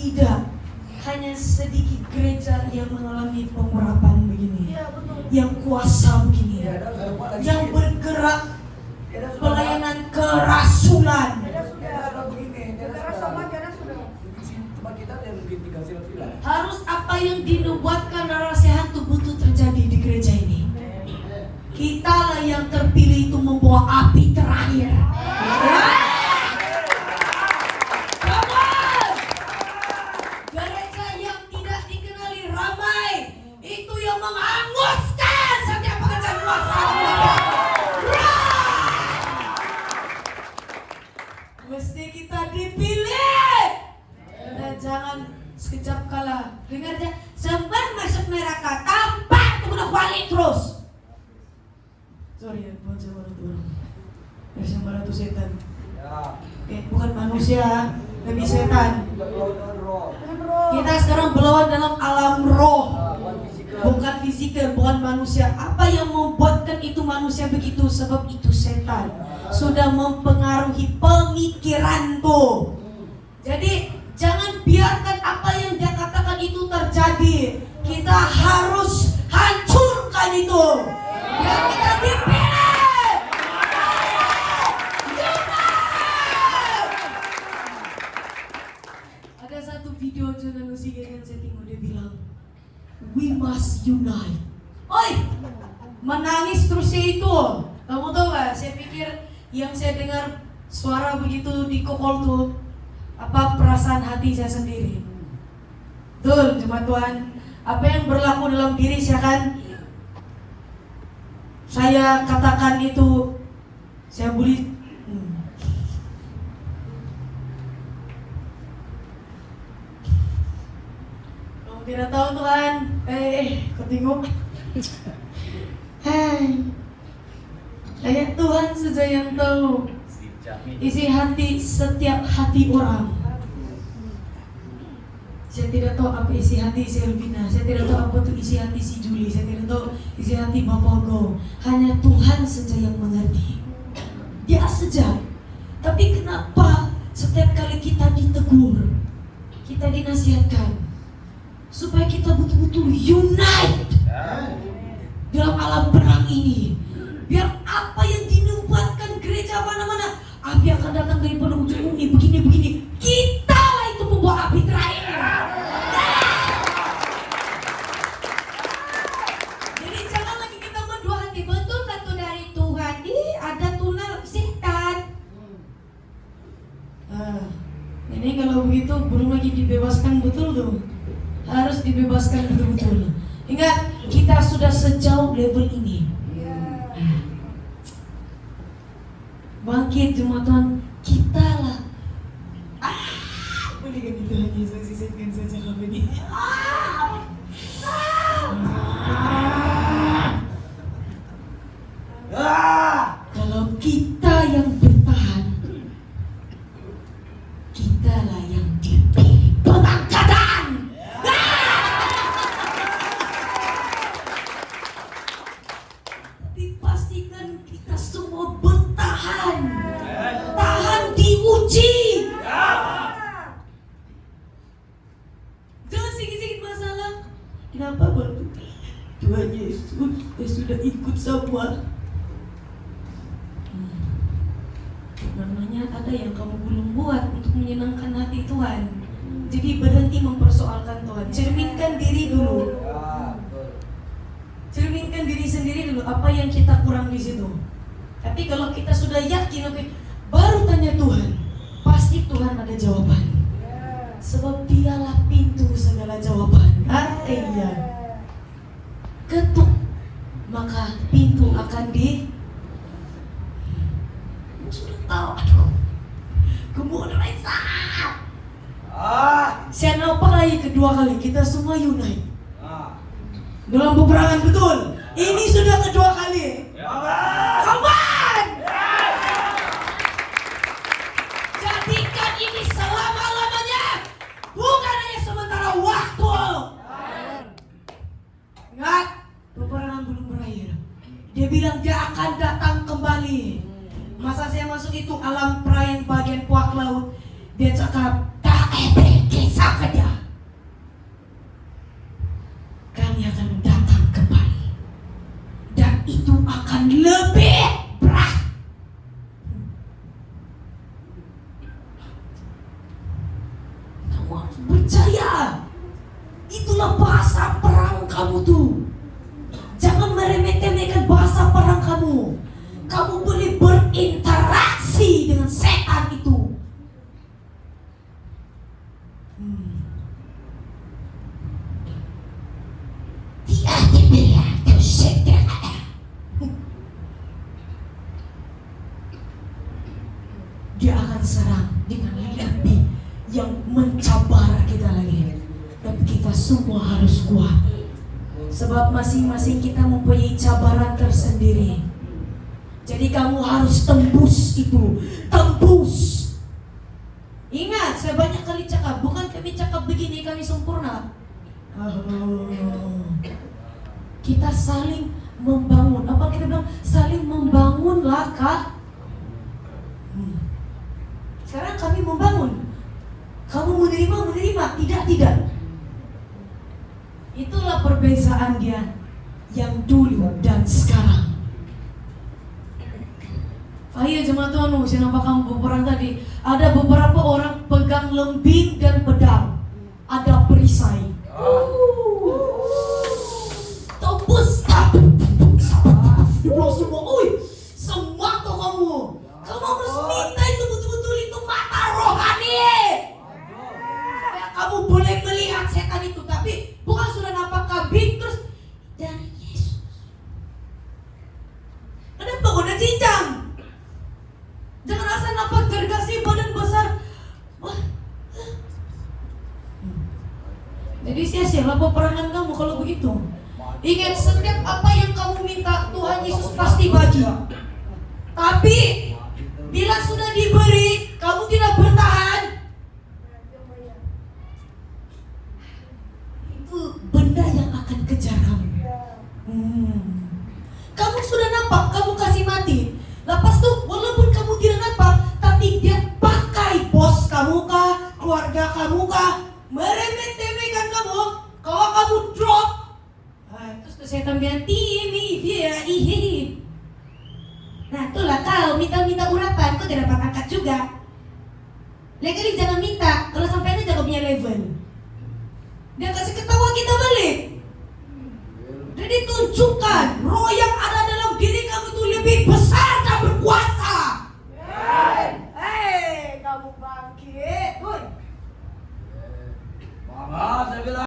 Tidak. Hanya sedikit gereja yang mengalami pengurapan begini. Yang kuasa begini. Yang bergerak pelayanan kerasulan. Harus apa yang dinubuatkan nasihat itu butuh terjadi di gereja ini. Kita lah yang terpilih itu membawa api terakhir. Gereja yang tidak dikenali ramai itu yang menghanguskan setiap pekerjaan kuasa. Mesti kita dipilih. Dan jangan sekejap kalah. Dengar aja, sembar masuk neraka tanpa udah balik terus. Sorry ya, bukan sama Tuhan. Ya sama itu setan. Bukan manusia, lebih setan. Kita sekarang berlawan dalam alam roh, bukan fisikal, bukan manusia. Apa yang membuatkan itu manusia begitu? Sebab itu setan sudah mempengaruhi pemikiran tuh. Jadi jangan biarkan apa yang dia katakan itu terjadi. Kita harus hancurkan itu. Biar kita dipilih. Ada satu video channel musik yang saya tengok, dia bilang, we must unite. Oi, menangis terus itu. Kamu tahu gak? Saya pikir yang saya dengar suara begitu di kokol tuh apa perasaan hati saya sendiri. Betul, jemaat Tuhan. Apa yang berlaku dalam diri saya kan, saya katakan itu, saya bully. Kamu tidak tahu Tuhan. Kau tengok. Hanya Tuhan saja yang tahu isi hati setiap hati orang. Saya tidak tahu apa isi hati Selvina, saya tidak tahu apa itu isi hati si Juli, saya tidak tahu isi hati Bapak Go. Hanya Tuhan saja yang mengerti. Dia saja. Tapi kenapa setiap kali kita ditegur, kita dinasihatkan, supaya kita betul-betul unite dalam alam perang ini. Biar apa yang dinubuatkan gereja mana-mana, api akan datang dari ujung ini, begini-begini. Kita lah itu membawa api terakhir. Jadi jangan lagi kita berdua hati. Betul satu dari Tuhan. Ada tunnel setan. Ini kalau begitu belum lagi dibebaskan betul tuh. Harus dibebaskan betul-betul. Ingat, kita sudah sejauh level ini. Bangkit jemaat Tuhan, kita lah. Boleh kan itu hanya saya sisihkan saja kalau ini. Kalau kita yang bertahan, kita lah yang dipilih pengangkatan. Tapi pastikan kita semua bertahan. Tahan diuji. Jangan sikit-sikit masalah. Kenapa baru Tuhan Yesus sudah ikut semua? Namanya ada yang kamu belum buat untuk menyenangkan hati Tuhan. Jadi berhenti mempersoalkan Tuhan. Cerminkan diri dulu. Cerminkan diri sendiri dulu apa yang kita kurang di situ. Tapi kalau kita sudah yakin, baru tanya Tuhan. Pasti Tuhan ada jawaban. Sebab Dialah pintu segala jawaban. Iya. Ketuk, maka pintu akan sudah tahu. Kemudian saya nampak lagi kedua kali kita semua unite dalam peperangan, betul. Ini sudah kedua kali. Aman. Jadikan ini selama-lamanya, bukan hanya sementara waktu. Ingat, peperangan belum berakhir. Dia bilang dia akan datang kembali. Masa saya masuk itu alam perayaan bagian puak laut, dia cakap tak sampai dia Kamu harus percaya. Itulah bahasa perang kamu tuh. Jangan meremeh-temehkan bahasa perang kamu. Kamu boleh berinteraksi dengan setan itu. Dia dibilang tuh setan. Dia akan serang dengan lebih yang mencabar kita lagi. Tapi kita semua harus kuat. Sebab masing-masing kita mempunyai cabaran tersendiri. Jadi kamu harus tembus itu. Tembus. Ingat, saya banyak kali cakap. Bukan kami cakap begini, kami sempurna. Kita saling membangun. Apa kita bilang? Saling membangunlah, Kak. Sekarang kami membangun. Kamu menerima, tidak. Itulah perbezaan dia yang dulu dan sekarang. Ayo jemaat Tuhan, saya nampak kamu berperang tadi. Ada beberapa orang pegang lembing dan pedang. Ada perisai. Tembus. Dibawa semua. Semua tuh kamu. Kamu harus minta itu betul-betul itu mata rohani. Supaya kamu boleh melihat setan itu. Tapi bukan sudah nampak kambing terus dari Yesus. Kenapa kau udah cincang? Jangan asal nampak gergasi badan besar. Jadi sia-sialah peperangan kamu kalau begitu. Ingat, setiap apa yang kamu minta Tuhan Yesus pasti bagi. Tapi bila sudah diberi, kamu tidak bertahan, itu benda yang akan kejar kamu. Kamu sudah nampak, kamu kasih mati. Lepas itu, walaupun kamu tidak nampak, tapi dia pakai bos kamu kah, keluarga kamu kah, meremeh-temehkan kamu. Kalau kamu drop, terus setan bilang, nah itulah kau minta urapan, kau tidak dapat angkat juga. Lain kali jangan minta, kalau sampai ini jangan punya level. Dia kasih ketawa kita balik. Jadi tunjukkan roh yang ada dalam diri kamu itu lebih besar dan berkuasa. Kamu bangkit. Banget, saya bilang.